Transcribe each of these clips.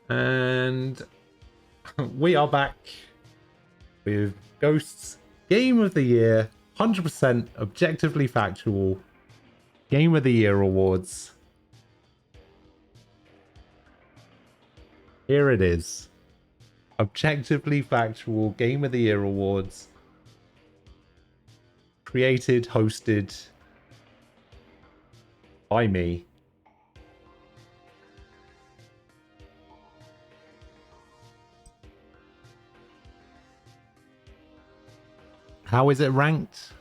And we are back with Ghost's Game of the Year, 100% objectively factual Game of the Year awards. Here it is. Objectively factual Game of the Year awards. Created, hosted by me. How is it ranked?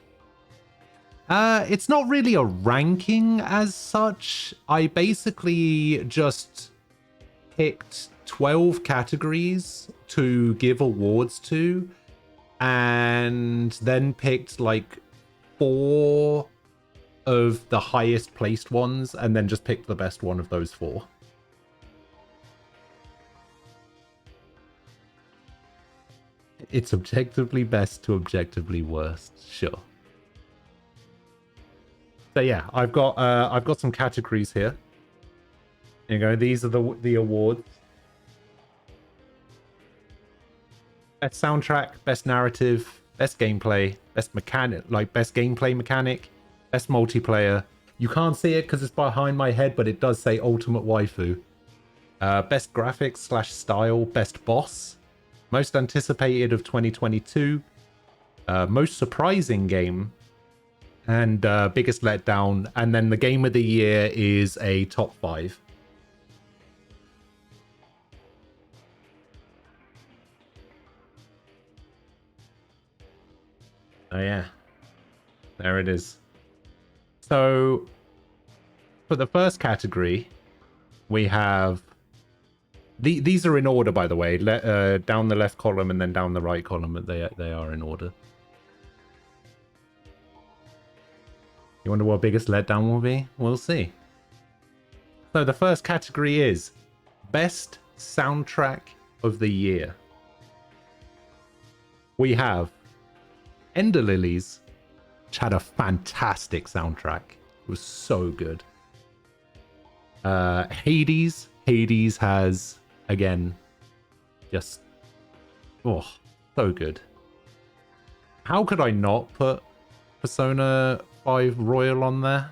It's not really a ranking as such. I basically just picked 12 categories to give awards to, and then picked like 4 of the highest placed ones, and then just picked the best one of those 4. It's objectively best to objectively worst, sure. So yeah, I've got some categories here. There you go. These are the awards. Best soundtrack, best narrative, best gameplay, best mechanic, like best gameplay mechanic, best multiplayer. You can't see it because it's behind my head, but it does say Ultimate Waifu. Best graphics / style, best boss, most anticipated of 2022, most surprising game, and biggest letdown. And then the game of the year is a top 5. Oh yeah, there it is. So for the first category, we have these are in order, by the way. Down the left column and then down the right column. They are in order. You wonder what biggest letdown will be? We'll see. So the first category is best soundtrack of the year. We have Ender Lilies, which had a fantastic soundtrack. It was so good. Hades. Hades has, again, just, oh, so good. How could I not put Persona 5 Royal on there?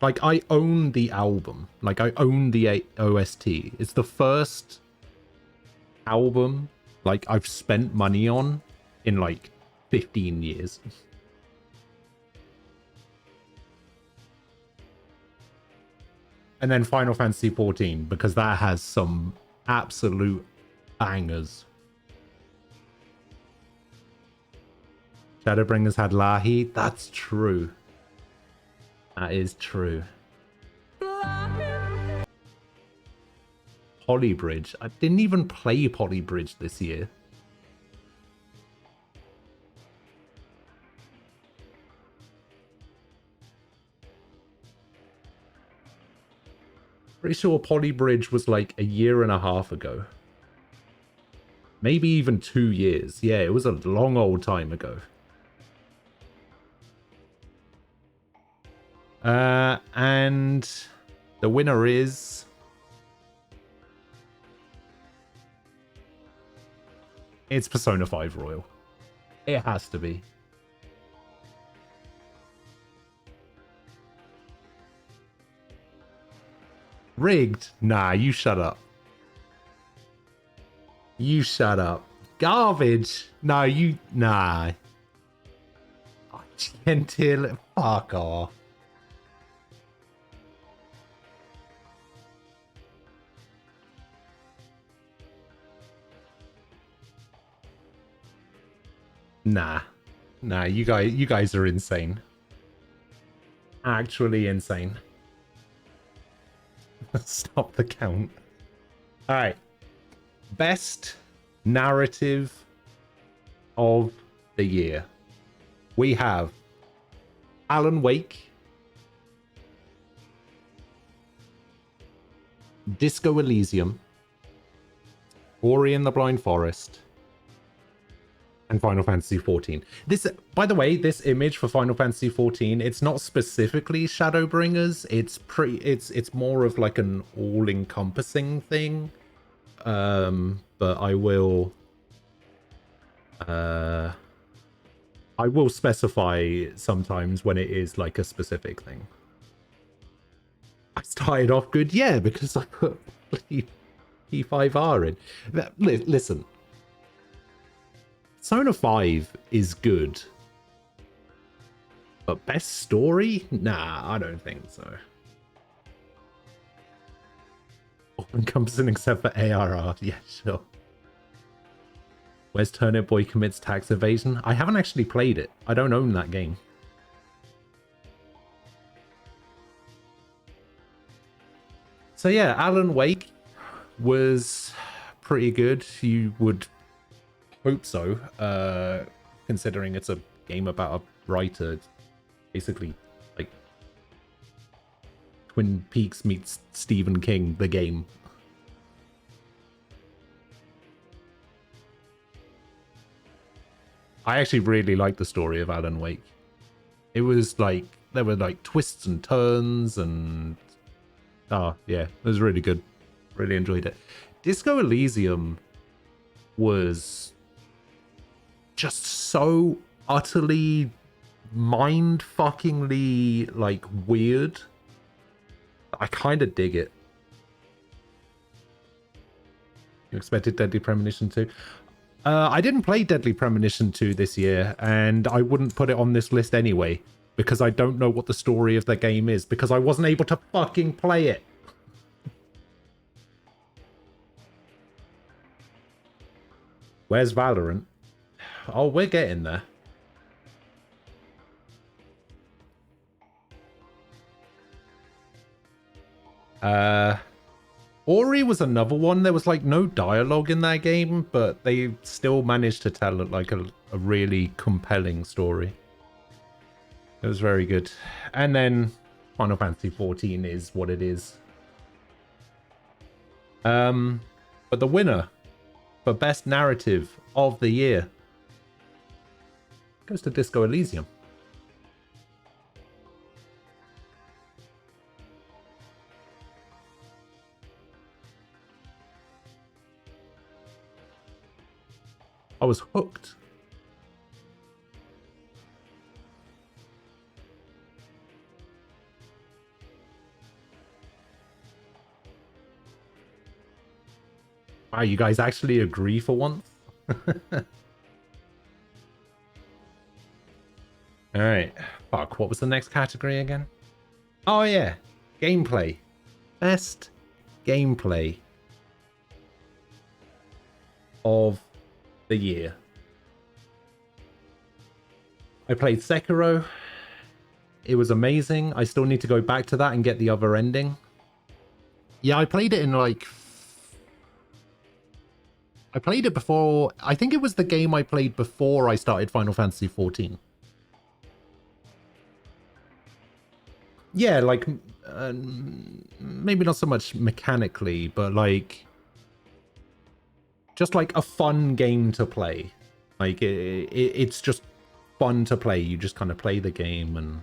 Like, I own the album. Like, I own the OST. It's the first album like I've spent money on in like 15 years. And then Final Fantasy 14, because that has some absolute bangers. Shadowbringers had Lahi. That's true. That is true. Polybridge. I didn't even play Polybridge this year. Pretty sure Polybridge was like a year and a half ago. Maybe even 2 years. Yeah, it was a long old time ago. And the winner is... It's Persona 5 Royal. It has to be. Rigged? Nah, you shut up. You shut up. Garbage? No, you... Nah. Oh, Gentil... Fuck off. Nah. Nah, you guys are insane. Actually insane. Stop the count. Alright. Best narrative of the year. We have Alan Wake, Disco Elysium, Ori and the Blind Forest, And Final Fantasy 14. This, by the way, this image for Final Fantasy 14, it's not specifically Shadowbringers. It's more of like an all-encompassing thing. But I will specify sometimes when it is like a specific thing. I started off good, yeah, because I put P5R in. Listen, Persona 5 is good, but best story? Nah, I don't think so. All encompassing except for ARR. Yeah, sure. Where's Turnip Boy commits tax evasion? I haven't actually played it. I don't own that game. So yeah, Alan Wake was pretty good. You would hope so, considering it's a game about a writer. It's basically like Twin Peaks meets Stephen King, the game. I actually really liked the story of Alan Wake. It was like, there were like twists and turns and... Oh, yeah, it was really good. Really enjoyed it. Disco Elysium was just so utterly mind-fuckingly, like, weird. I kind of dig it. You expected Deadly Premonition 2? I didn't play Deadly Premonition 2 this year, and I wouldn't put it on this list anyway, because I don't know what the story of the game is, because I wasn't able to fucking play it. Where's Valorant? Oh, we're getting there. Ori was another one. There was like no dialogue in that game, but they still managed to tell like a really compelling story. It was very good. And then Final Fantasy 14 is what it is. But the winner for best narrative of the year goes to Disco Elysium. I was hooked. Wow, you guys actually agree for once? Alright. Fuck, what was the next category again? Oh yeah, gameplay. Best gameplay of the year. I played Sekiro. It was amazing. I still need to go back to that and get the other ending. Yeah, I played it in like... I played it before... I think it was the game I played before I started Final Fantasy 14. Yeah, like... maybe not so much mechanically, but like... just like a fun game to play. Like, it's just fun to play. You just kind of play the game and...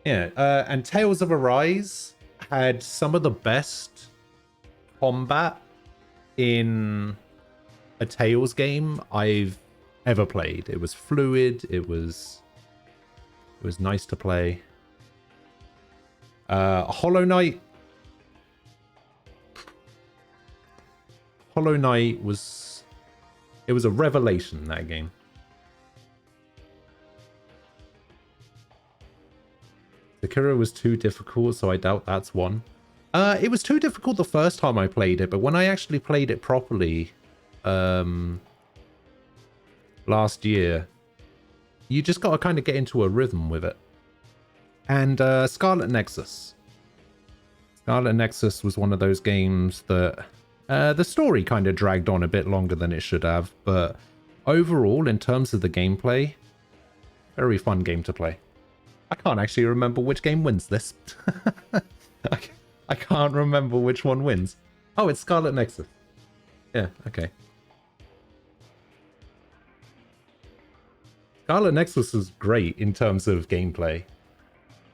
Yeah, and Tales of Arise had some of the best combat in a Tales game I've ever played. It was fluid. It was nice to play. Hollow Knight was... it was a revelation, that game. Sakura was too difficult, so I doubt that's one. It was too difficult the first time I played it, but when I actually played it properly last year, you just got to kind of get into a rhythm with it. And Scarlet Nexus. Scarlet Nexus was one of those games that the story kind of dragged on a bit longer than it should have, but overall, in terms of the gameplay, very fun game to play. I can't actually remember which game wins this. I can't remember which one wins. Oh, it's Scarlet Nexus. Yeah, okay. Scarlet Nexus was great in terms of gameplay.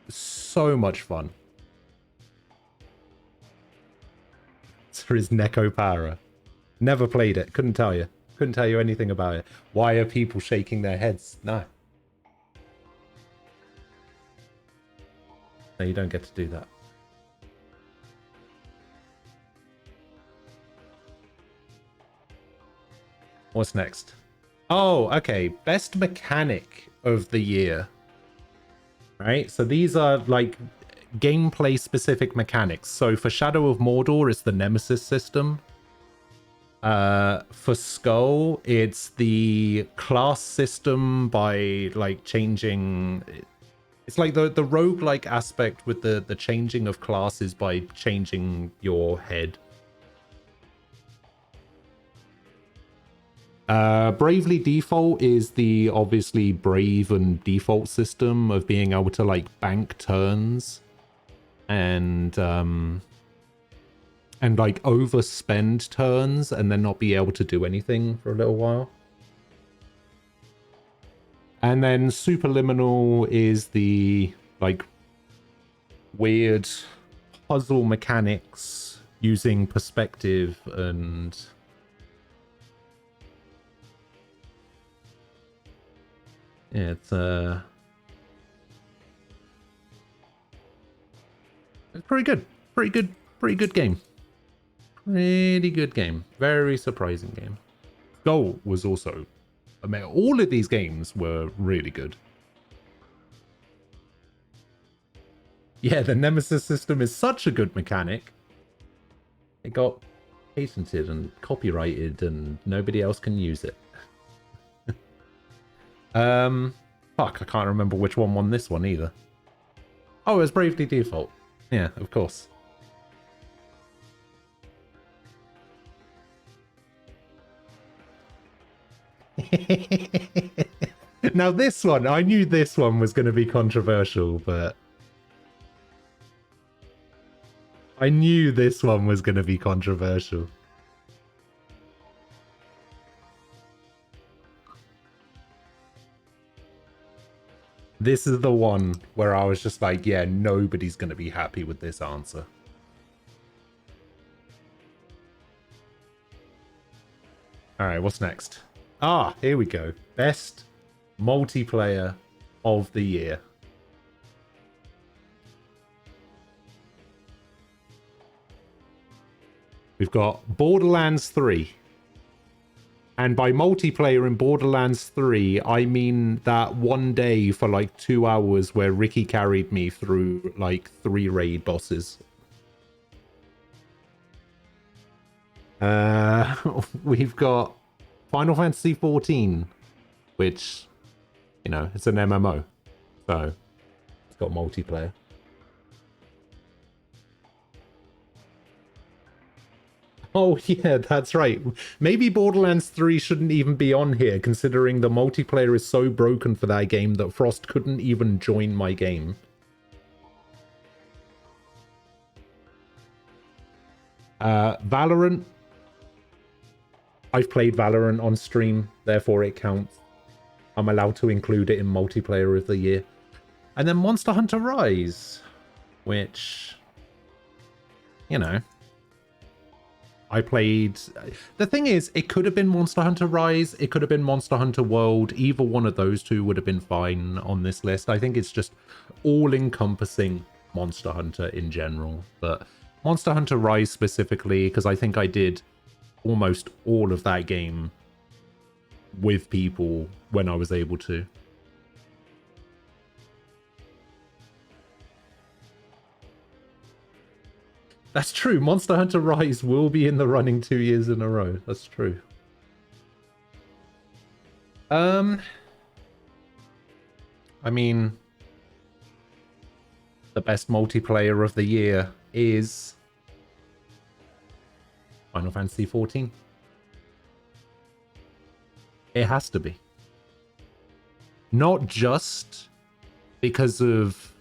So much fun. There is Neko Para. Never played it. Couldn't tell you. Couldn't tell you anything about it. Why are people shaking their heads? No. No, you don't get to do that. What's next? Oh, okay. Best mechanic of the year. Right? So these are like gameplay specific mechanics. So for Shadow of Mordor, it's the Nemesis system. For Skull, it's the class system by like changing. It's like the roguelike aspect with the changing of classes by changing your head. Bravely Default is the obviously brave and default system of being able to like bank turns and like overspend turns and then not be able to do anything for a little while. And then Superliminal is the like weird puzzle mechanics using perspective and yeah, it's pretty good. Pretty good game. Pretty good game. Very surprising game. Goal was also, I mean, all of these games were really good. Yeah, the Nemesis system is such a good mechanic. It got patented and copyrighted and nobody else can use it. Fuck, I can't remember which one won this one either. Oh, it was Bravely Default. Yeah, of course. Now this one, I knew this one was going to be controversial, but I knew this one was going to be controversial. This is the one where I was just like, yeah, nobody's going to be happy with this answer. All right, what's next? Ah, here we go. Best multiplayer of the year. We've got Borderlands 3. And by multiplayer in Borderlands 3, I mean that one day for like 2 hours where Ricky carried me through like 3 raid bosses. We've got Final Fantasy 14, which, you know, it's an MMO. So, it's got multiplayer. Oh, yeah, that's right. Maybe Borderlands 3 shouldn't even be on here, considering the multiplayer is so broken for that game that Frost couldn't even join my game. Valorant. I've played Valorant on stream, therefore it counts. I'm allowed to include it in multiplayer of the year. And then Monster Hunter Rise, which, you know, I played. The thing is, it could have been Monster Hunter Rise, it could have been Monster Hunter World. Either one of those two would have been fine on this list. I think it's just all-encompassing Monster Hunter in general. But Monster Hunter Rise specifically, because I think I did almost all of that game with people when I was able to. That's true. Monster Hunter Rise will be in the running 2 years in a row. That's true. I mean, the best multiplayer of the year is Final Fantasy 14. It has to be. Not just because of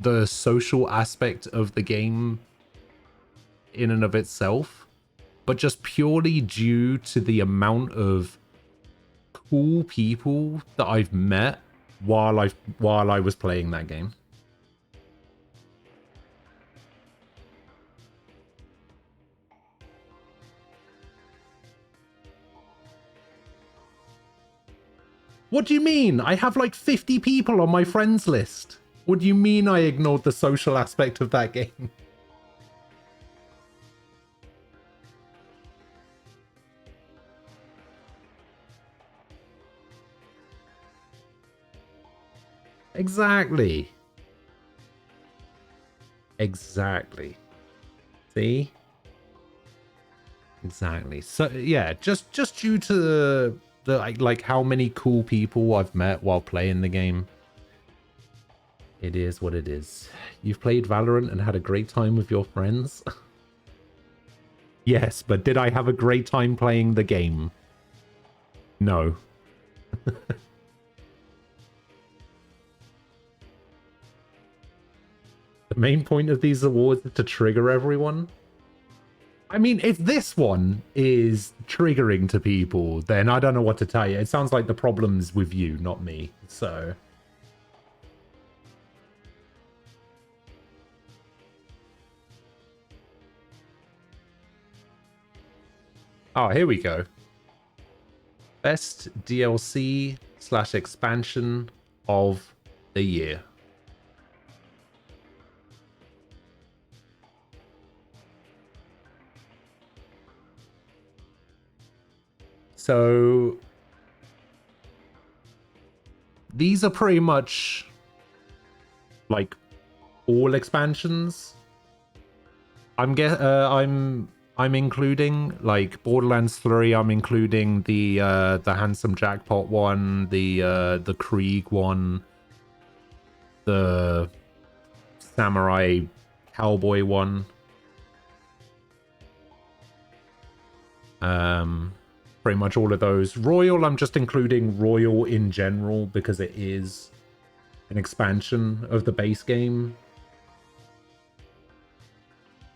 the social aspect of the game in and of itself, but just purely due to the amount of cool people that I've met while I was playing that game. What do you mean? I have like 50 people on my friends list. What do you mean I ignored the social aspect of that game? Exactly. Exactly. See? Exactly. So yeah, just due to the like how many cool people I've met while playing the game. It is what it is. You've played Valorant and had a great time with your friends? Yes, but did I have a great time playing the game? No. The main point of these awards is to trigger everyone. I mean, if this one is triggering to people, then I don't know what to tell you. It sounds like the problem's with you, not me. So... Oh, here we go. Best DLC / expansion of the year. So these are pretty much like all expansions. I'm including like Borderlands 3. I'm including the Handsome Jackpot one, the Krieg one, the Samurai Cowboy one. Pretty much all of those. Royal, I'm just including Royal in general because it is an expansion of the base game.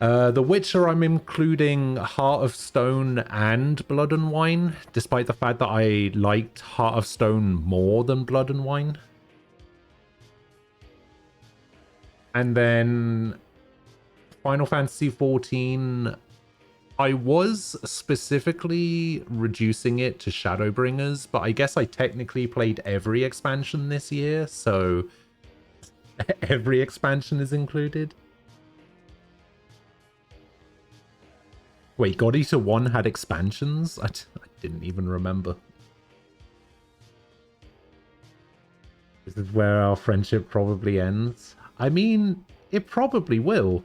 The Witcher, I'm including Heart of Stone and Blood and Wine, despite the fact that I liked Heart of Stone more than Blood and Wine. And then Final Fantasy XIV, I was specifically reducing it to Shadowbringers, but I guess I technically played every expansion this year, so every expansion is included. Wait, God Eater 1 had expansions? I didn't even remember. This is where our friendship probably ends. I mean, it probably will.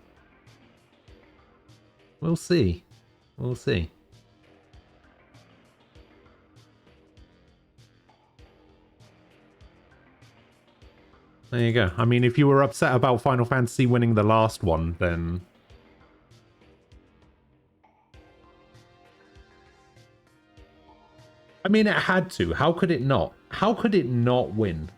We'll see. We'll see. There you go. I mean, if you were upset about Final Fantasy winning the last one, then... I mean, it had to. How could it not? How could it not win?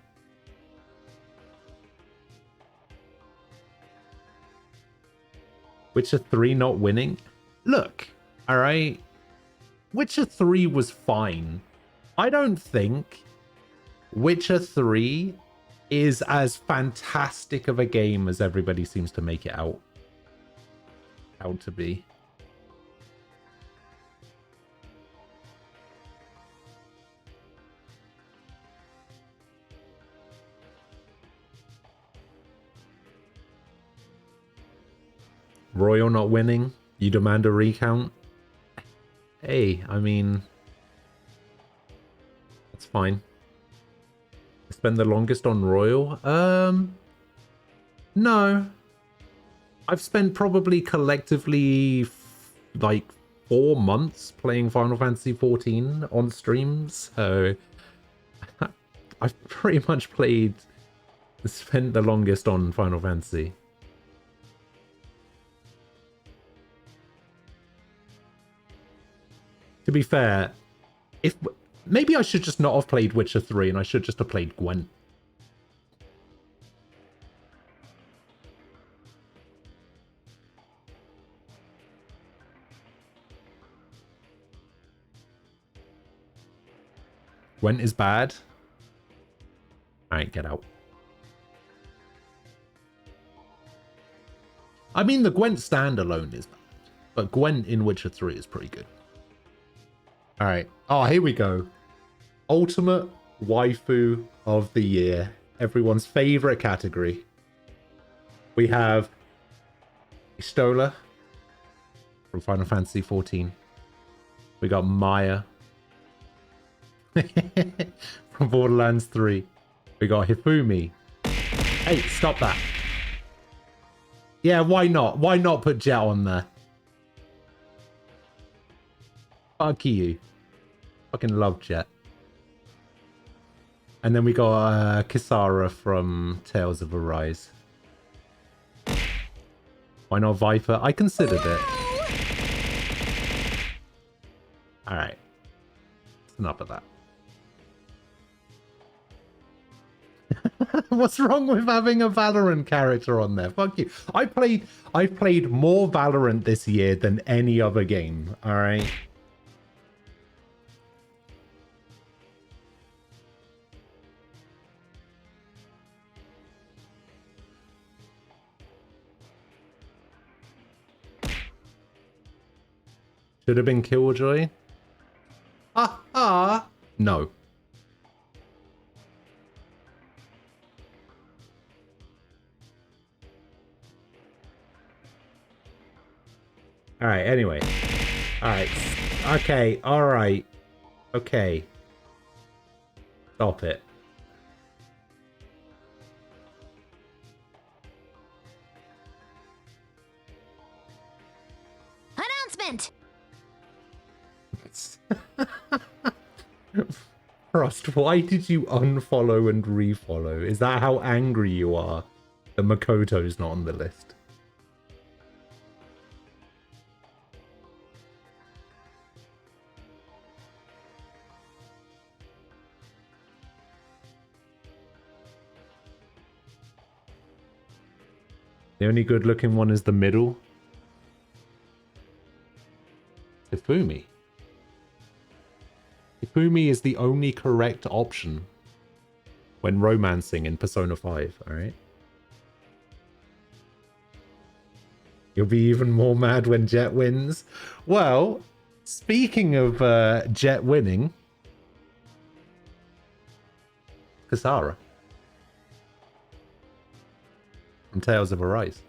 Witcher 3 not winning? Look, alright? Witcher 3 was fine. I don't think Witcher 3 is as fantastic of a game as everybody seems to make it out to be. Royal not winning? You demand a recount? Hey, I mean... That's fine. I spend the longest on Royal? No. I've spent probably collectively like 4 months playing Final Fantasy XIV on streams, so... I've pretty much spent the longest on Final Fantasy. To be fair, if maybe I should just not have played Witcher 3 and I should just have played Gwent. Gwent is bad. Alright, get out. I mean, the Gwent standalone is bad, but Gwent in Witcher 3 is pretty good. Alright. Oh, here we go. Ultimate Waifu of the Year. Everyone's favorite category. We have Stola from Final Fantasy XIV. We got Maya from Borderlands 3. We got Hifumi. Hey, stop that. Yeah, why not? Why not put Jet on there? Fuck you. Fucking love Jet. And then we got Kisara from Tales of Arise. Why not Viper? I considered it. Alright. That's enough of that. What's wrong with having a Valorant character on there? Fuck you. I've played more Valorant this year than any other game. Alright. Should have been Killjoy. No. Alright, anyway. Alright. Okay, alright. Okay. Stop it. Announcement! Frost, why did you unfollow and refollow? Is that how angry you are that Makoto's not on the list? The only good looking one is the middle. Hifumi. Hifumi is the only correct option when romancing in Persona 5, alright? You'll be even more mad when Jet wins. Well, speaking of Jet winning, Kisara from Tales of Arise.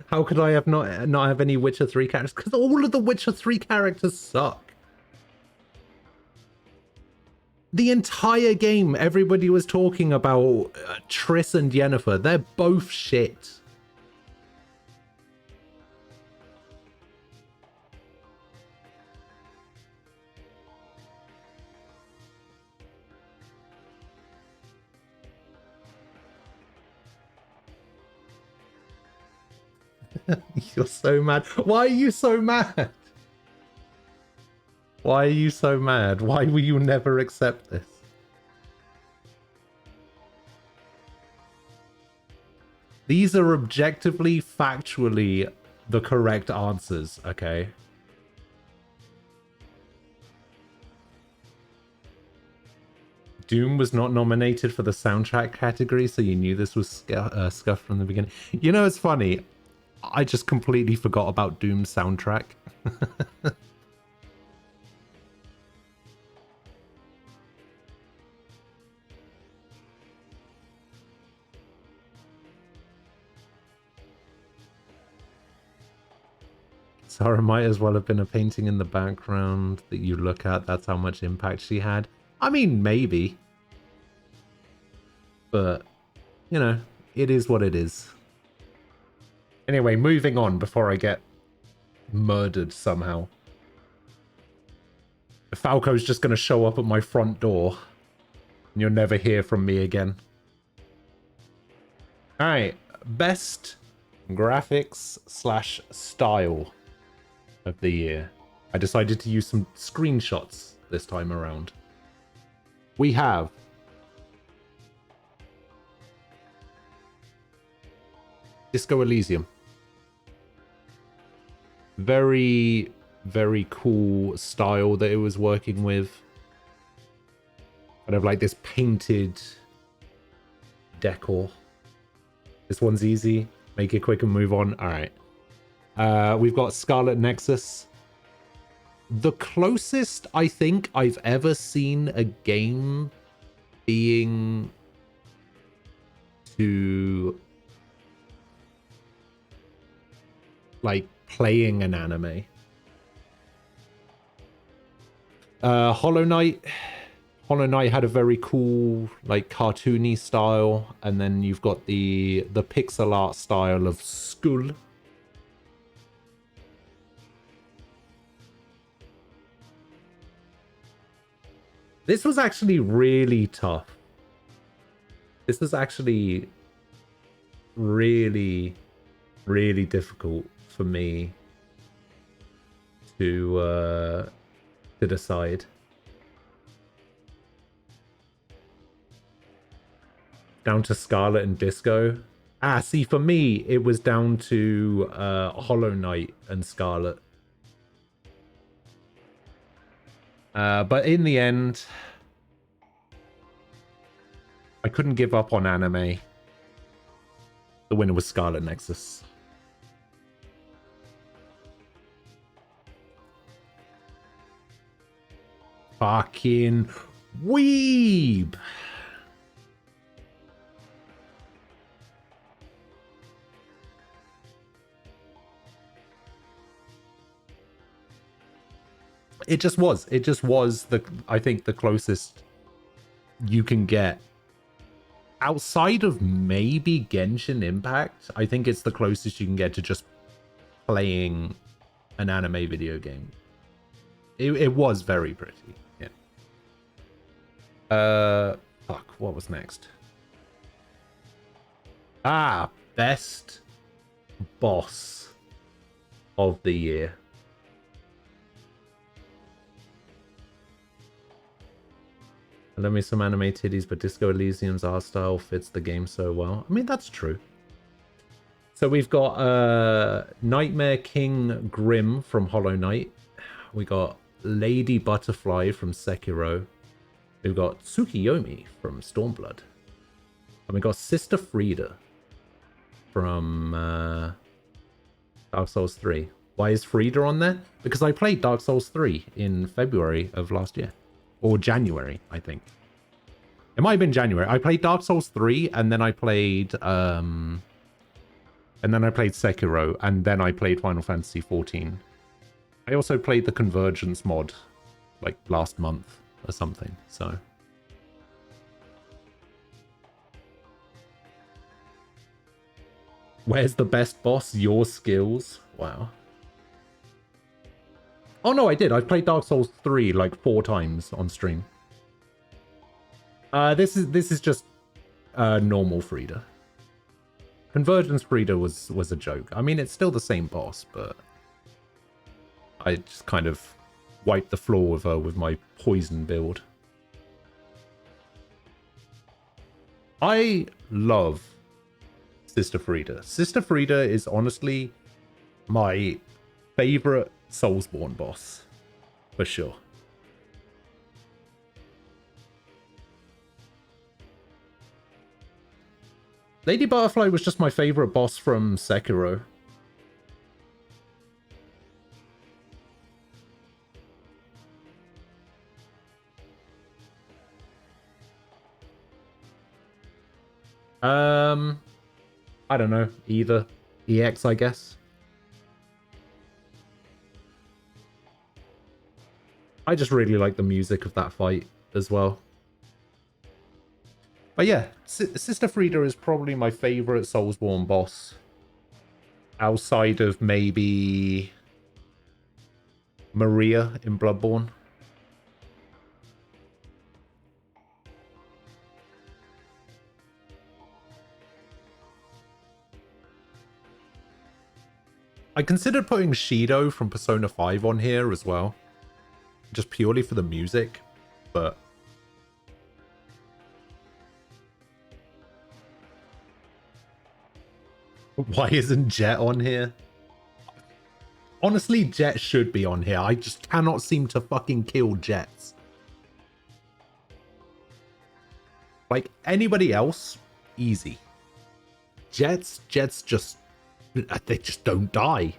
How could I have not have any Witcher 3 characters? Because all of the Witcher 3 characters suck. The entire game, everybody was talking about Triss and Yennefer. They're both shit. You're so mad. Why are you so mad? Why are you so mad? Why will you never accept this? These are objectively, factually the correct answers, okay? Doom was not nominated for the soundtrack category, so you knew this was scuffed from the beginning. You know, it's funny. I just completely forgot about Doom's soundtrack. Sarah might as well have been a painting in the background that you look at. That's how much impact she had. I mean, maybe. But, you know, it is what it is. Anyway, moving on before I get murdered somehow. Falco's just going to show up at my front door. And you'll never hear from me again. Alright. Best graphics / style of the year. I decided to use some screenshots this time around. We have Disco Elysium. Very, very cool style that it was working with. Kind of like this painted decor. This one's easy. Make it quick and move on. All right. We've got Scarlet Nexus. The closest I think I've ever seen a game being to like playing an anime. Hollow Knight had a very cool like cartoony style, and then you've got the pixel art style of Skull. This was actually really tough. This was actually really, really difficult for me to decide. Down to Scarlet and Disco. See, for me, it was down to Hollow Knight and Scarlet. But in the end, I couldn't give up on anime. The winner was Scarlet Nexus. Fucking weeb! It just was. It just was I think the closest you can get. Outside of maybe Genshin Impact, I think it's the closest you can get to just playing an anime video game. It was very pretty. Yeah. Fuck, what was next? Best boss of the year. Let me some anime titties, but Disco Elysium's art style fits the game so well. I mean, that's true. So we've got Nightmare King Grimm from Hollow Knight. We got Lady Butterfly from Sekiro. We've got Tsukiyomi from Stormblood. And we got Sister Frieda from Dark Souls 3. Why is Frieda on there? Because I played Dark Souls 3 in February of last year. Or January, I think. It might have been January. I played Dark Souls 3, and then I played Sekiro, and then I played Final Fantasy 14. I also played the Convergence mod, like last month or something, so. Where's the best boss? Your skills? Wow. Oh no, I did. I played Dark Souls 3 like 4 times on stream. This is just normal Frieda. Convergence Frieda was a joke. I mean, it's still the same boss, but I just kind of wiped the floor with her with my poison build. I love Sister Frieda. Sister Frieda is honestly my favorite Soulsborne boss, for sure. Lady Butterfly was just my favorite boss from Sekiro. I don't know, either. EX, I guess. I just really like the music of that fight as well. But yeah, Sister Frieda is probably my favorite Soulsborne boss. Outside of maybe Maria in Bloodborne. I considered putting Shido from Persona 5 on here as well. Just purely for the music. But... why isn't Jet on here? Honestly, Jet should be on here. I just cannot seem to fucking kill Jets. Like, anybody else, easy. Jets just... they just don't die.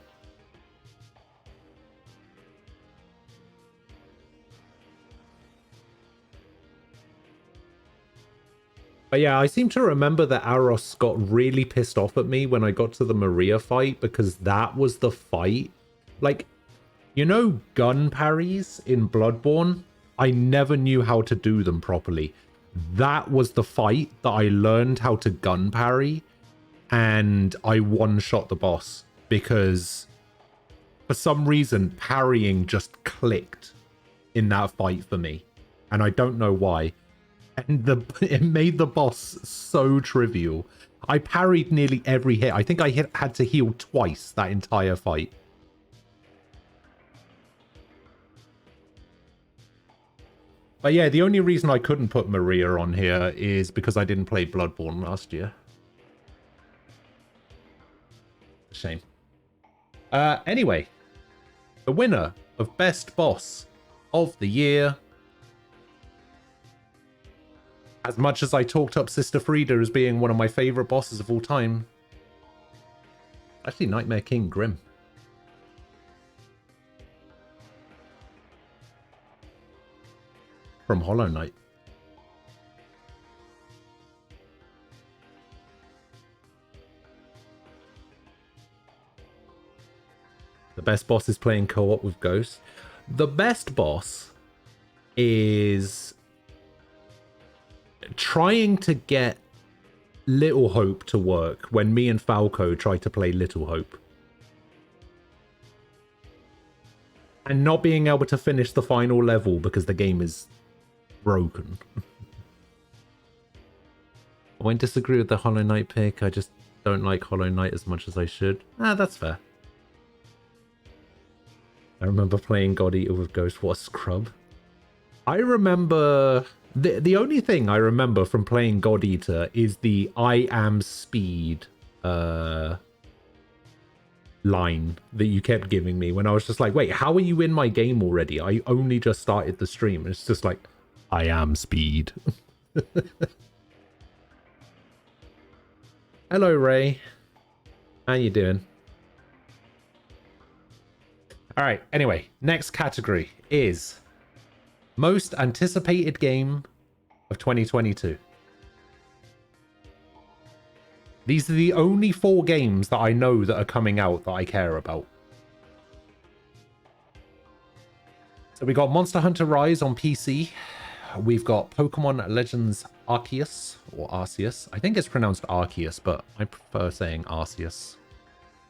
But yeah, I seem to remember that Aros got really pissed off at me when I got to the Maria fight, because that was the fight. Like, you know gun parries in Bloodborne? I never knew how to do them properly. That was the fight that I learned how to gun parry, and I one-shot the boss because for some reason parrying just clicked in that fight for me, and I don't know why. And it made the boss so trivial. I parried nearly every hit. I think I had to heal twice that entire fight. But yeah, the only reason I couldn't put Maria on here is because I didn't play Bloodborne last year. Shame. Anyway, the winner of Best Boss of the Year. As much as I talked up Sister Frieda as being one of my favorite bosses of all time, actually Nightmare King Grimm. From Hollow Knight. The best boss is playing co-op with Ghost. The best boss is trying to get Little Hope to work when me and Falco try to play Little Hope. And not being able to finish the final level because the game is broken. I won't disagree with the Hollow Knight pick. I just don't like Hollow Knight as much as I should. Ah, that's fair. I remember playing God Eater with Ghost. What a scrub. I remember... The only thing I remember from playing God Eater is the I am speed line that you kept giving me when I was just like, wait, how are you in my game already? I only just started the stream. It's just like, I am speed. Hello, Ray. How you doing? All right, anyway, next category is most anticipated game of 2022. These are the only 4 games that I know that are coming out that I care about. So we got Monster Hunter Rise on PC. We've got Pokemon Legends Arceus, or Arceus. I think it's pronounced Arceus, but I prefer saying Arceus.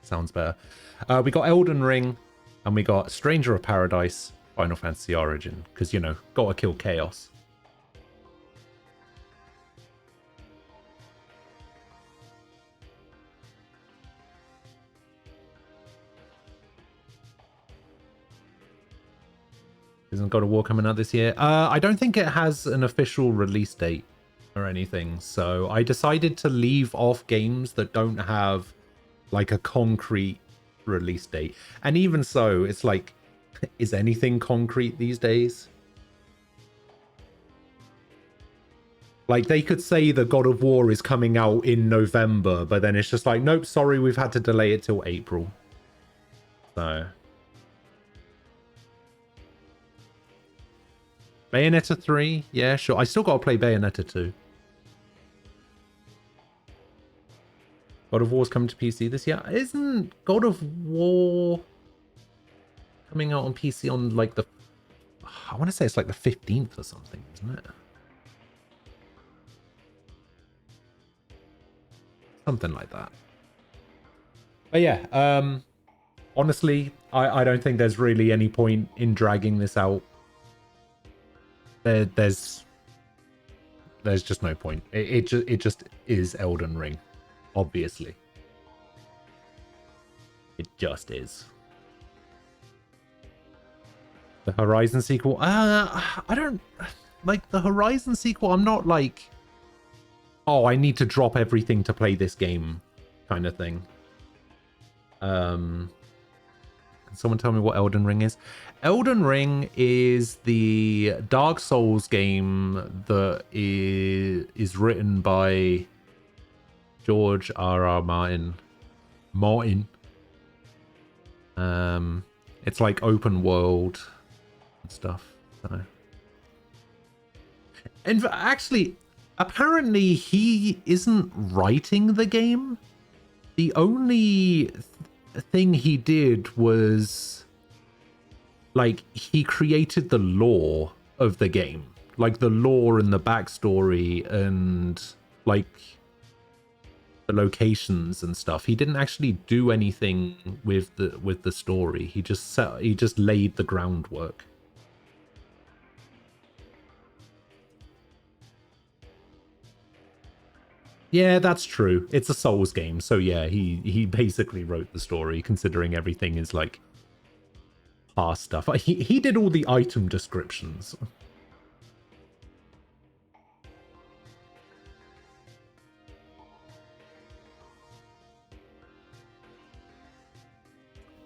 Sounds better. We got Elden Ring, and we got Stranger of Paradise, Final Fantasy Origin, because, you know, gotta kill chaos. Isn't God of War coming out this year? I don't think it has an official release date or anything, so I decided to leave off games that don't have like a concrete release date. And even so, it's like, is anything concrete these days? Like, they could say the God of War is coming out in November, but then it's just like, nope, sorry, we've had to delay it till April. So... Bayonetta 3? Yeah, sure. I still got to play Bayonetta 2. God of War's coming to PC this year. Isn't God of War coming out on PC on like the... I want to say it's like the 15th or something, isn't it? Something like that. But yeah, honestly, I don't think there's really any point in dragging this out. There's just no point. It just is Elden Ring, obviously. It just is. The Horizon sequel? I don't... Like, the Horizon sequel, I'm not like... Oh, I need to drop everything to play this game kind of thing. Can someone tell me what Elden Ring is? Elden Ring is the Dark Souls game that is written by George R.R. Martin. It's like open world and stuff. So. And actually, apparently he isn't writing the game. The only thing he did was, like, he created the lore of the game. Like, the lore and the backstory and, like, the locations and stuff. He didn't actually do anything with the story. He just laid the groundwork. Yeah, that's true. It's a Souls game, so yeah, he basically wrote the story, considering everything is like past stuff. He did all the item descriptions.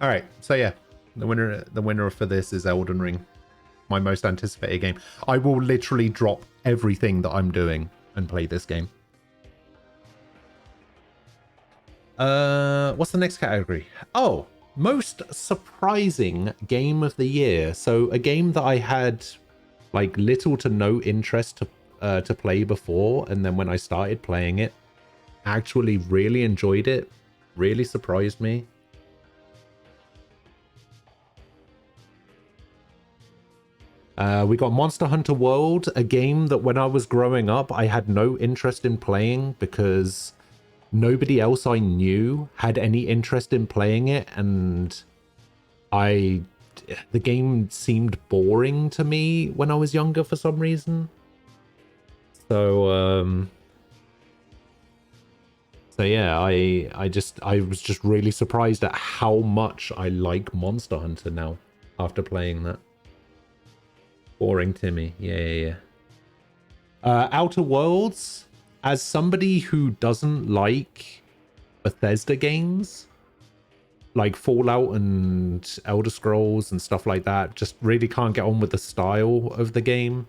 All right, so yeah, the winner for this is Elden Ring, my most anticipated game. I will literally drop everything that I'm doing and play this game. What's the next category? Oh, most surprising game of the year. So a game that I had like little to no interest to play before, and then when I started playing it, actually really enjoyed it. Really surprised me. We got Monster Hunter World, a game that when I was growing up, I had no interest in playing because nobody else I knew had any interest in playing it, and the game seemed boring to me when I was younger for some reason. So yeah, I was just really surprised at how much I like Monster Hunter now after playing that. Boring Timmy, yeah. Outer Worlds. As somebody who doesn't like Bethesda games, like Fallout and Elder Scrolls and stuff like that, just really can't get on with the style of the game.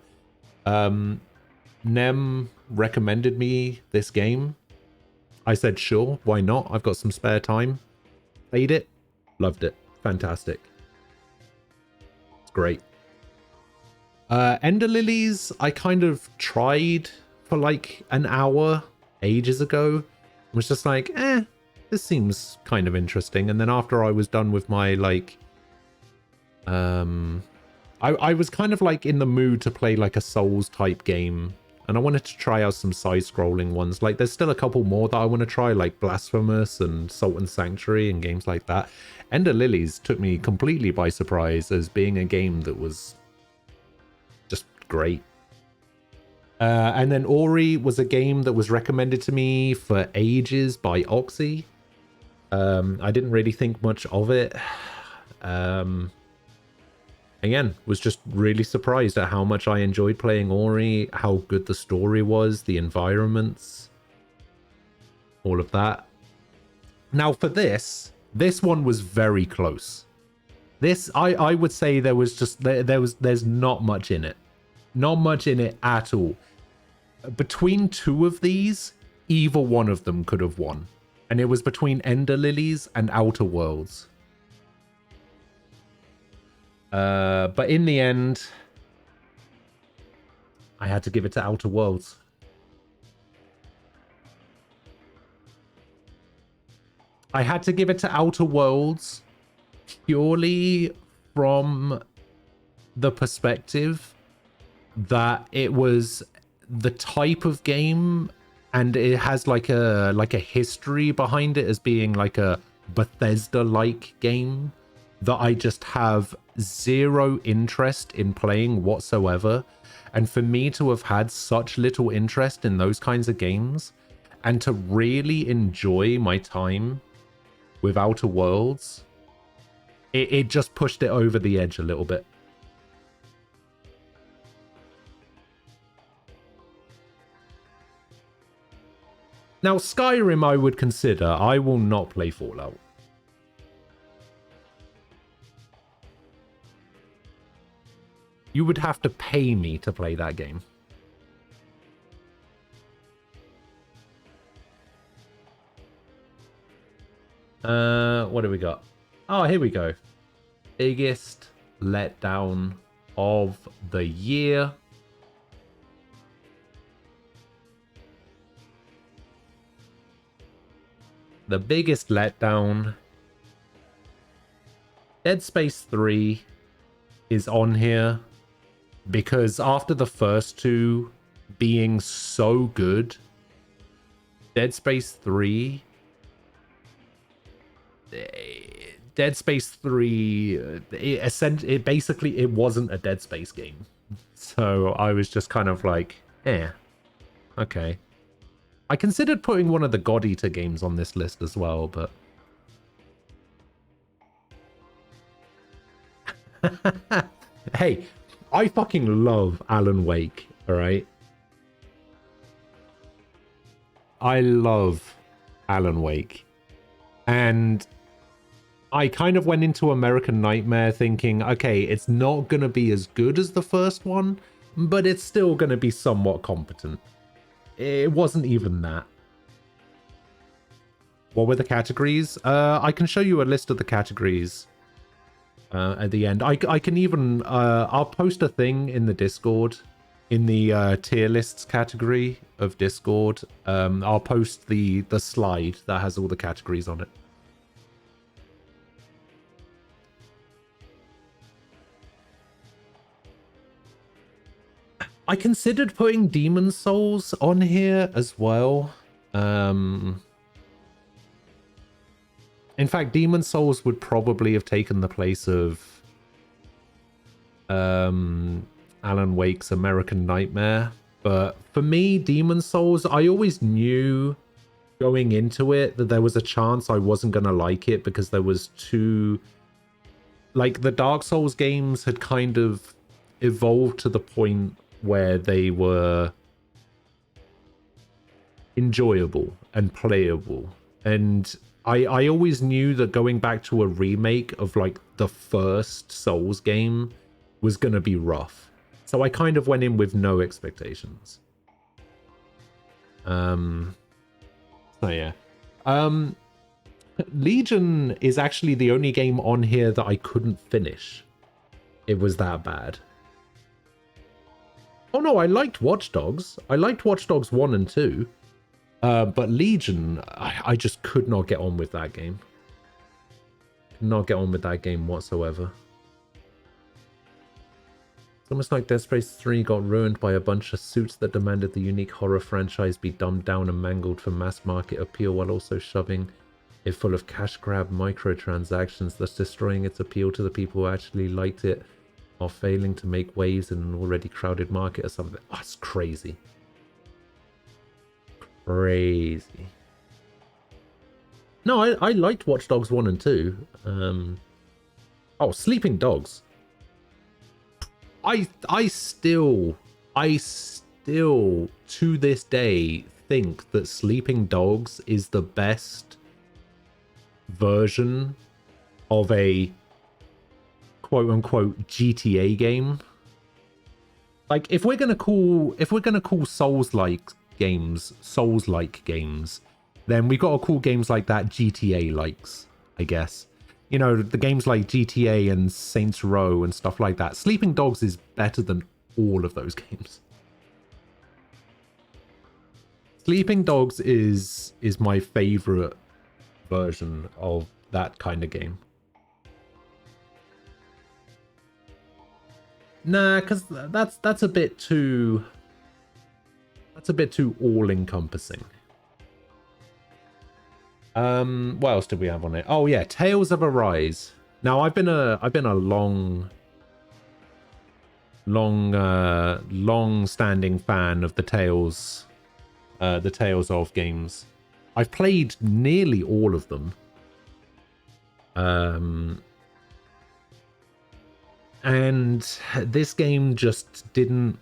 Nem recommended me this game. I said, sure, why not? I've got some spare time. Played it, loved it, fantastic. It's great. Ender Lilies, I kind of tried for like an hour ages ago. I was just like, this seems kind of interesting. And then after I was done with my like I was kind of like in the mood to play like a Souls type game, and I wanted to try out some side-scrolling ones. Like there's still a couple more that I want to try, like Blasphemous and Salt and Sanctuary and games like that. Ender Lilies took me completely by surprise as being a game that was just great. And then Ori was a game that was recommended to me for ages by Oxy. I didn't really think much of it. Again, was just really surprised at how much I enjoyed playing Ori, how good the story was, the environments, all of that. Now for this one was very close. This, I would say there was just, there's not much in it. Not much in it at all. Between two of these, either one of them could have won. And it was between Ender Lilies and Outer Worlds. But in the end, I had to give it to Outer Worlds. I had to give it to Outer Worlds purely from the perspective that it was the type of game, and it has like a history behind it as being like a Bethesda-like game that I just have zero interest in playing whatsoever. And for me to have had such little interest in those kinds of games and to really enjoy my time with Outer Worlds, it just pushed it over the edge a little bit. Now, Skyrim I would consider. I will not play Fallout. You would have to pay me to play that game. What do we got? Oh, here we go. Biggest letdown of the year. The biggest letdown. Dead Space 3 is on here because after the first two being so good, Dead Space 3 it basically it wasn't a Dead Space game. So I was just kind of like, okay. I considered putting one of the Goty games on this list as well, but hey, I fucking love Alan Wake, all right? I love Alan Wake. And I kind of went into American Nightmare thinking, okay, it's not going to be as good as the first one, but it's still going to be somewhat competent. It wasn't even that. What were the categories? I can show you a list of the categories at the end. I can even... I'll post a thing in the Discord, in the tier lists category of Discord. I'll post the slide that has all the categories on it. I considered putting Demon Souls on here as well. In fact, Demon Souls would probably have taken the place of Alan Wake's American Nightmare. But for me, Demon Souls, I always knew going into it that there was a chance I wasn't going to like it because there was too... Like, the Dark Souls games had kind of evolved to the point where they were enjoyable and playable. And I always knew that going back to a remake of like the first Souls game was going to be rough. So I kind of went in with no expectations. So yeah. Legion is actually the only game on here that I couldn't finish. It was that bad. Oh no, I liked Watch Dogs. I liked Watch Dogs 1 and 2. But Legion, I just could not get on with that game. Could not get on with that game whatsoever. It's almost like Dead Space 3 got ruined by a bunch of suits that demanded the unique horror franchise be dumbed down and mangled for mass market appeal while also shoving it full of cash grab microtransactions, thus destroying its appeal to the people who actually liked it, or failing to make waves in an already crowded market or something. Oh, it's crazy. Crazy. No, I liked Watch Dogs 1 and 2. Oh, Sleeping Dogs. I still to this day think that Sleeping Dogs is the best version of a quote-unquote GTA game. Like, if we're gonna call Souls-like games, then we gotta call games like that GTA-likes, I guess. You know, the games like GTA and Saints Row and stuff like that. Sleeping Dogs is better than all of those games. Sleeping Dogs is my favorite version of that kind of game. Nah, because that's a bit too... That's a bit too all-encompassing. What else did we have on it? Oh yeah, Tales of Arise. Now I've been a long-standing fan of the Tales of games. I've played nearly all of them. And this game just didn't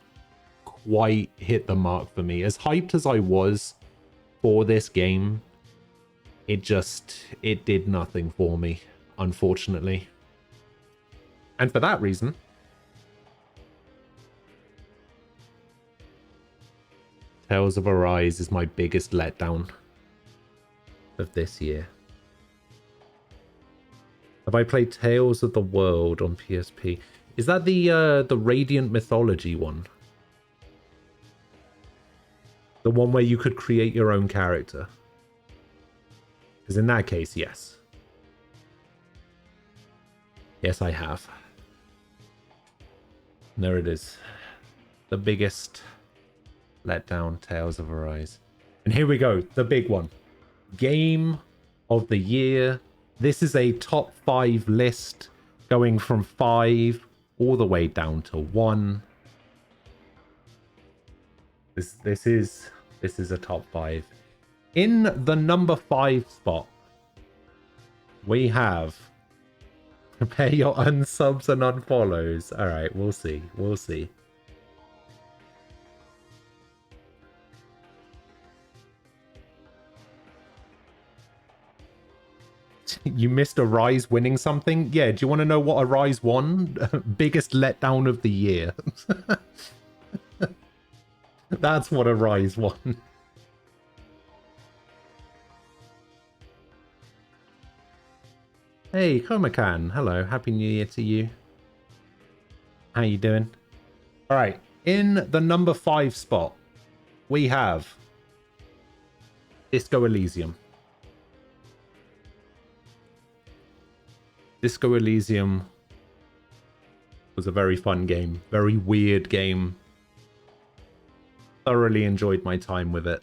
quite hit the mark for me. As hyped as I was for this game, it did nothing for me, unfortunately. And for that reason, Tales of Arise is my biggest letdown of this year. Have I played Tales of the World on PSP? Is that the Radiant Mythology one? The one where you could create your own character? Because in that case, yes. Yes, I have. And there it is. The biggest letdown, Tales of Arise. And here we go, the big one. Game of the year. This is a top 5 list, going from 5 all the way down to 1. This is a top 5. In the number 5 spot, we have prepare your unsubs and unfollows. All right, we'll see. We'll see. You missed a Rise winning something? Yeah, do you want to know what a Rise won? Biggest letdown of the year. That's what a Rise won. Hey, Komakan. Hello. Happy New Year to you. How you doing? All right. In the number 5 spot, we have Disco Elysium. Disco Elysium was a very fun game. Very weird game. Thoroughly enjoyed my time with it.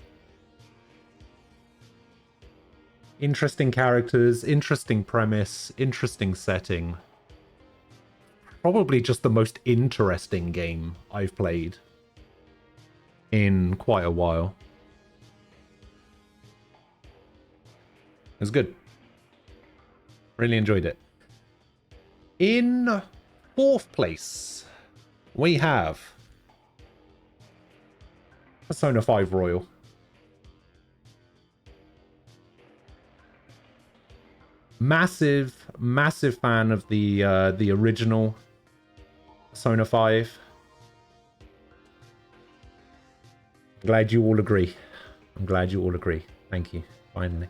Interesting characters, interesting premise, interesting setting. Probably just the most interesting game I've played in quite a while. It was good. Really enjoyed it. In 4th place, we have Persona 5 Royal. Massive fan of the original Persona 5. Glad you all agree. I'm glad you all agree. Thank you. Finally.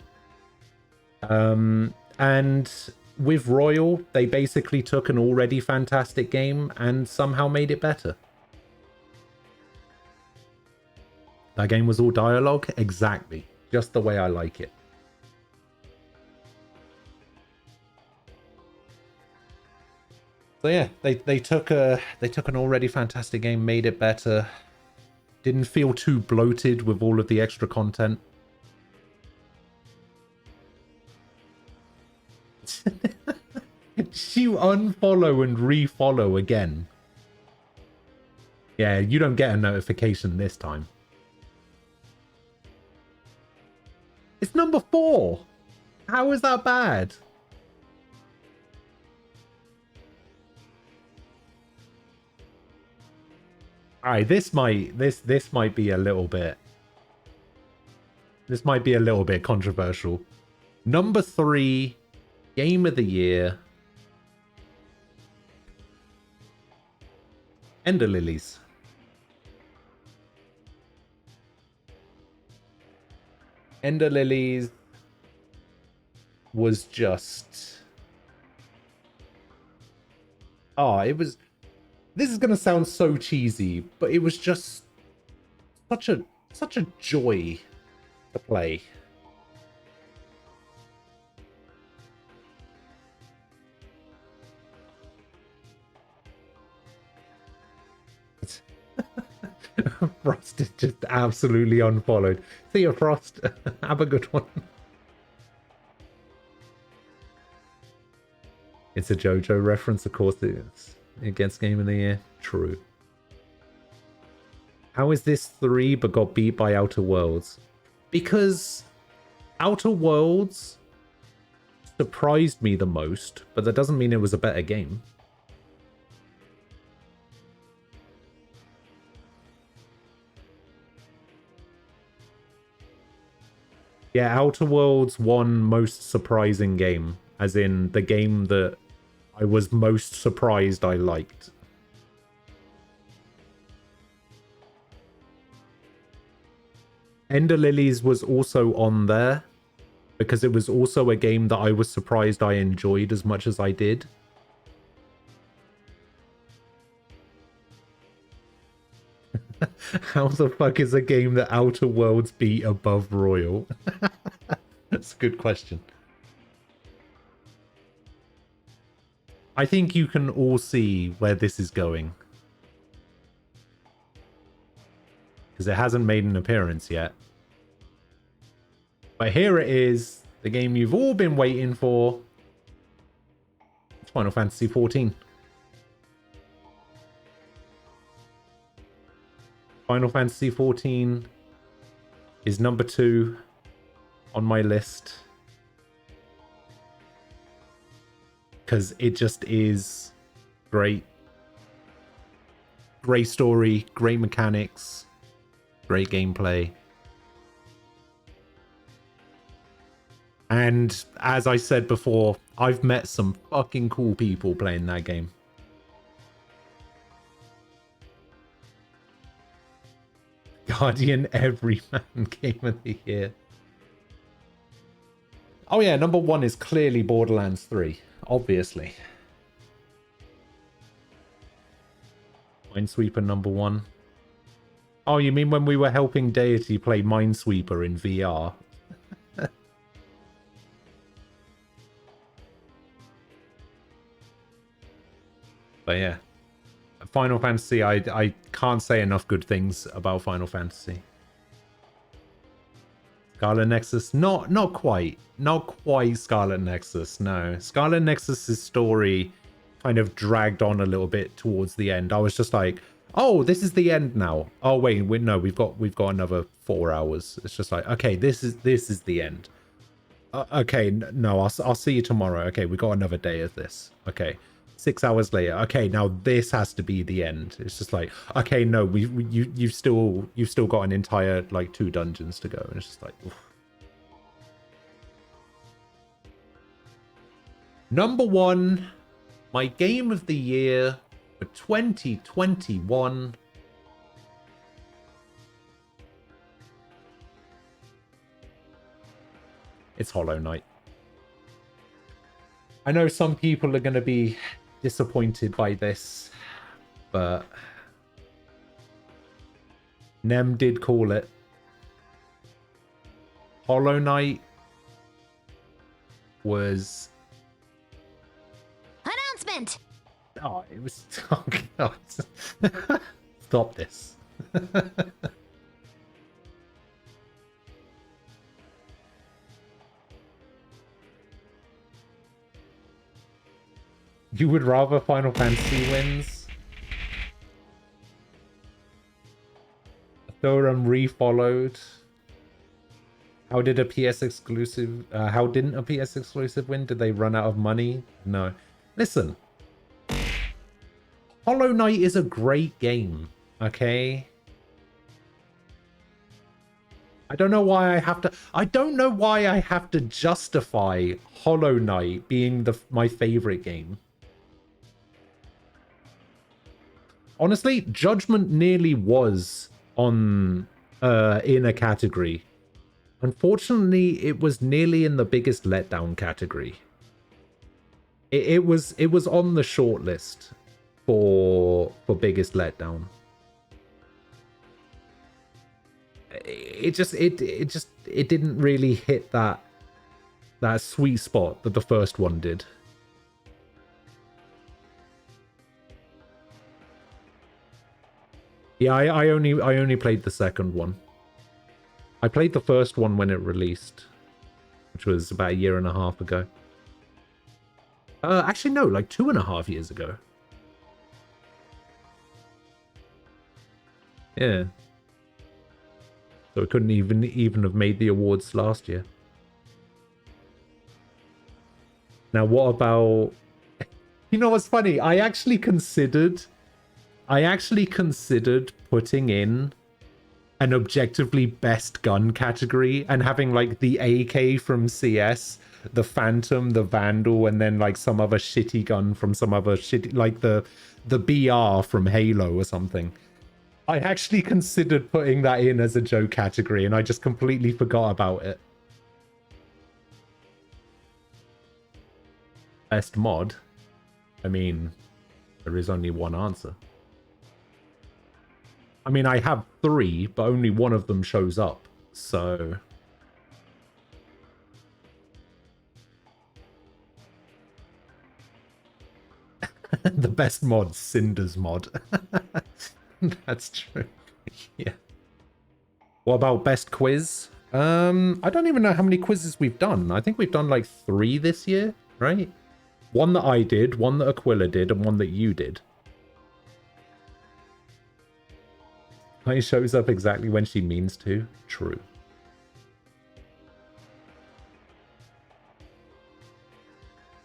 And with Royal, they basically took an already fantastic game and somehow made it better. That game was all dialogue? Exactly. Just the way I like it. So yeah, they took an already fantastic game, made it better. Didn't feel too bloated with all of the extra content. You unfollow and refollow again. Yeah, you don't get a notification this time. It's number 4. How is that bad? All right, this might be a little bit. This might be a little bit controversial. Number 3, Game of the Year. Ender Lilies. Ender Lilies was just... Oh, it was... This is going to sound so cheesy, but it was just such a joy to play. Frost is just absolutely unfollowed. See you, Frost. Have a good one. It's a JoJo reference, of course it is. Against Game of the Year. True. How is this 3 but got beat by Outer Worlds? Because Outer Worlds surprised me the most, but that doesn't mean it was a better game. Yeah, Outer Worlds won most surprising game, as in the game that I was most surprised I liked. Ender Lilies was also on there, because it was also a game that I was surprised I enjoyed as much as I did. How the fuck is a game that Outer Worlds beat above Royal? That's a good question. I think you can all see where this is going. Because it hasn't made an appearance yet. But here it is, the game you've all been waiting for. It's Final Fantasy XIV. Final Fantasy XIV is number 2 on my list. Because it just is great. Great story, great mechanics, great gameplay. And as I said before, I've met some fucking cool people playing that game. Guardian Everyman Game of the Year. Oh yeah, number 1 is clearly Borderlands 3, obviously. Minesweeper number 1. Oh, you mean when we were helping Deity play Minesweeper in VR? But yeah. Final Fantasy, I can't say enough good things about Final Fantasy. Scarlet Nexus, not quite Scarlet Nexus, no. Scarlet Nexus's story kind of dragged on a little bit towards the end. I was just like, oh, this is the end now. Oh wait, no, we've got another 4 hours. It's just like, okay, this is the end. Okay, no, I'll see you tomorrow. Okay, we got another day of this. Okay. 6 hours later, okay, now this has to be the end. It's just like, okay, no, you've still got an entire like 2 dungeons to go, and it's just like, oof. Number 1, my game of the year for 2021. It's Hollow Knight. I know some people are going to be disappointed by this, but Nem did call it. Hollow Knight was... Announcement! Oh, it was... Oh, God. Stop this. You would rather Final Fantasy wins? Thorum refollowed. How did a PS exclusive... how didn't a PS exclusive win? Did they run out of money? No. Listen. Hollow Knight is a great game. Okay? I don't know why I have to... I don't know why I have to justify Hollow Knight being my favorite game. Honestly, Judgment nearly was on in a category. Unfortunately, it was nearly in the biggest letdown category. It was on the shortlist for biggest letdown. It didn't really hit that sweet spot that the first one did. Yeah, I only played the second one. I played the first one when it released, which was about 1.5 years ago. Actually, no, like 2.5 years ago. Yeah. So it couldn't even have made the awards last year. Now, what about... You know what's funny? I actually considered putting in an objectively best gun category and having like the AK from CS, the Phantom, the Vandal, and then like some other shitty gun from some other shitty, like the BR from Halo or something. I actually considered putting that in as a joke category, and I just completely forgot about it. Best mod? I mean, there is only one answer. I mean, I have 3, but only one of them shows up, so... The best mod, Cinder's mod. That's true. Yeah. What about best quiz? I don't even know how many quizzes we've done. I think we've done like 3 this year, right? One that I did, one that Aquila did, and one that you did. It shows up exactly when she means to. True.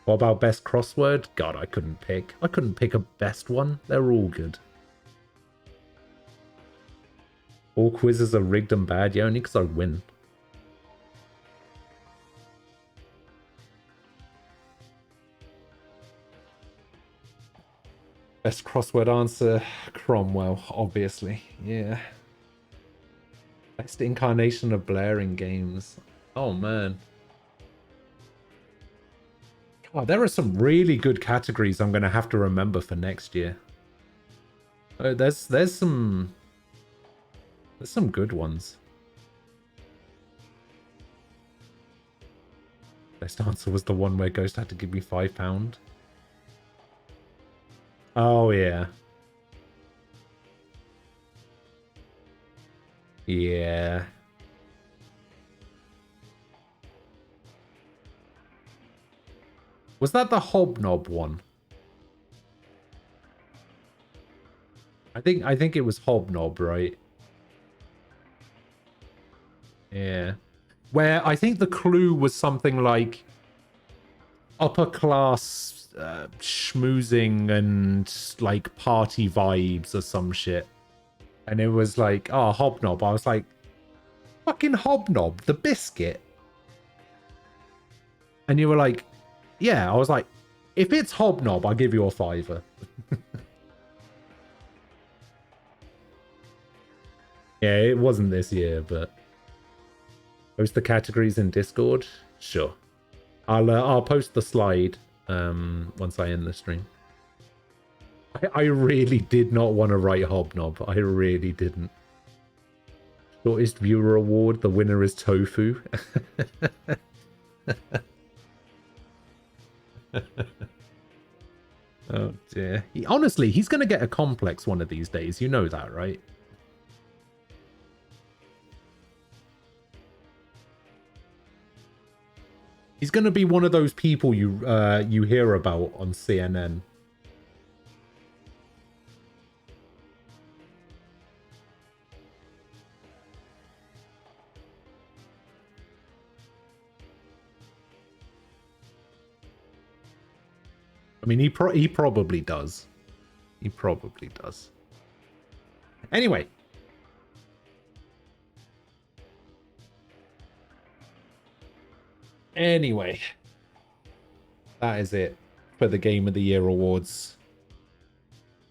What about best crossword? God, I couldn't pick. I couldn't pick a best one. They're all good. All quizzes are rigged and bad. Yeah, only because I win. Best crossword answer, Cromwell, obviously. Yeah. Best incarnation of Blair in games. Oh, man. God, there are some really good categories I'm going to have to remember for next year. There's some good ones. Best answer was the one where Ghost had to give me £5. Oh, yeah. Yeah. Was that the Hobnob one? I think it was Hobnob, right? Yeah. Where I think the clue was something like upper class schmoozing and like party vibes or some shit. And it was like, oh, Hobnob. I was like, fucking Hobnob, the biscuit. And you were like, yeah. I was like, if it's Hobnob, I'll give you a £5. Yeah, it wasn't this year, but post the categories in Discord. Sure, I'll post the slide once I end the stream. I really did not want to write Hobnob. I really didn't. Shortest viewer award. The winner is Tofu. Oh dear. Honestly, he's gonna get a complex one of these days. You know that, right? He's going to be one of those people you hear about on CNN. I mean, he probably does. He probably does. Anyway. That is it for the Game of the Year Awards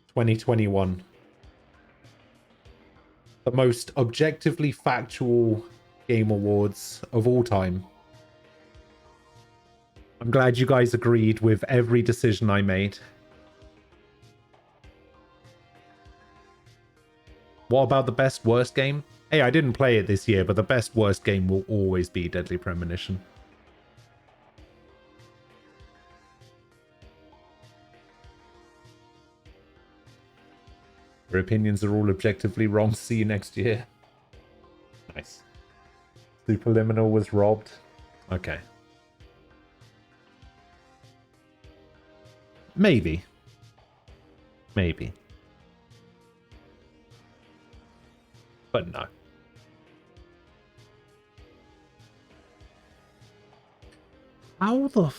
2021. The most objectively factual Game Awards of all time. I'm glad you guys agreed with every decision I made. What about the best worst game? Hey, I didn't play it this year, but the best worst game will always be Deadly Premonition. Your opinions are all objectively wrong. See you next year. Nice. Superliminal was robbed. Okay. Maybe. Maybe. But no. How the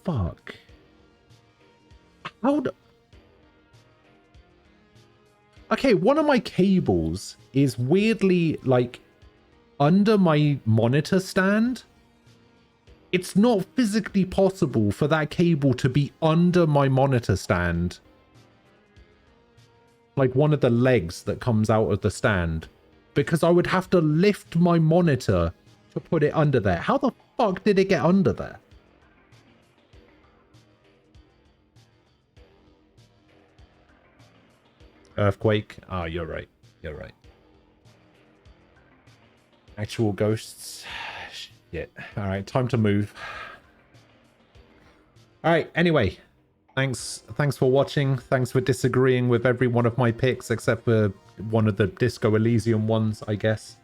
fuck? How do... Okay, one of my cables is weirdly, like, under my monitor stand. It's not physically possible for that cable to be under my monitor stand. Like one of the legs that comes out of the stand. Because I would have to lift my monitor to put it under there. How the fuck did it get under there? Earthquake. Ah, you're right. You're right. Actual ghosts. Shit. Alright, time to move. Alright, anyway. Thanks for watching. Thanks for disagreeing with every one of my picks, except for one of the Disco Elysium ones, I guess.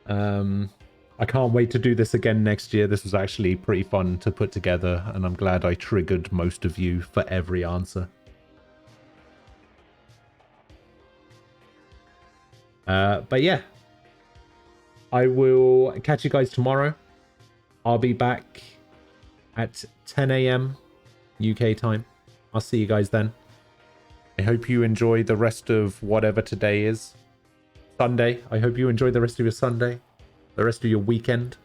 I can't wait to do this again next year. This was actually pretty fun to put together, and I'm glad I triggered most of you for every answer. But yeah, I will catch you guys tomorrow. I'll be back at 10 a.m. UK time. I'll see you guys then. I hope you enjoy the rest of whatever today is. Sunday. I hope you enjoy the rest of your Sunday. The rest of your weekend.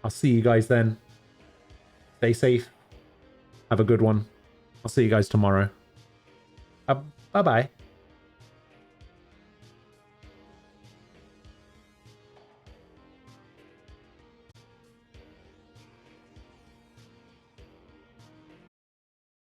I'll see you guys then. Stay safe. Have a good one. I'll see you guys tomorrow. Bye-bye.